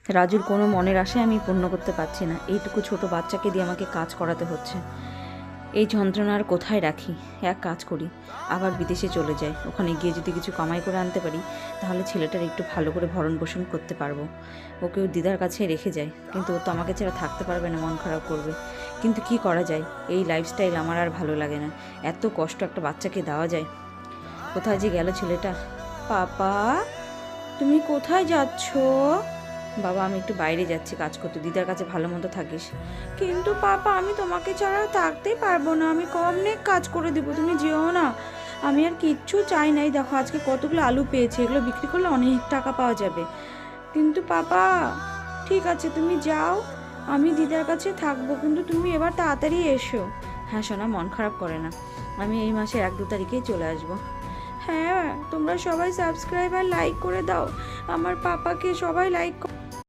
রাজুর কোনো মনের আশায় আমি পূর্ণ করতে পারছি না। এইটুকু ছোট বাচ্চাকে দিয়ে আমাকে কাজ করাতে হচ্ছে। এই যন্ত্রণা আর কোথায় রাখি? এক কাজ করি, আবার বিদেশে চলে যাই। ওখানে গিয়ে যদি কিছু কামাই করে আনতে পারি, তাহলে ছেলেটার একটু ভালো করে ভরণ পোষণ করতে পারবো। ওকে ওর দিদার কাছে রেখে যাই, কিন্তু ও তো আমাকে ছাড়া থাকতে পারবে না, মন খারাপ করবে। কিন্তু কি করা যায়? এই লাইফস্টাইল আমার আর ভালো লাগে না। এত কষ্ট একটা বাচ্চাকে দেওয়া যায়? কোথায় যে গেল ছেলেটা? পাপা, তুমি কোথায় যাচ্ছ? বাবা, আমি একটু বাইরে যাচ্ছি কাজ করতে, দিদার কাছে ভালো মতো থাকিস। কিন্তু পাপা, আমি তোমাকে ছাড়া থাকতেই পারবো না, আমি অনেক কাজ করে দেবো, তুমি যেও না। আমি আর কিচ্ছু চাই নাই, দেখো আজকে কতগুলো আলু পেয়েছি, এগুলো বিক্রি করলে অনেক টাকা পাওয়া যাবে। কিন্তু পাপা, ঠিক আছে তুমি যাও, আমি দিদার কাছে থাকবো, কিন্তু তুমি এবার তাড়াতাড়ি এসো। হ্যাঁ সোনা, মন খারাপ করে না, আমি এই মাসের 1-2 তারিখেই চলে আসবো। হ্যাঁ, তোমরা সবাই সাবস্ক্রাইব আর লাইক করে দাও, আমার পাপাকে সবাই লাইক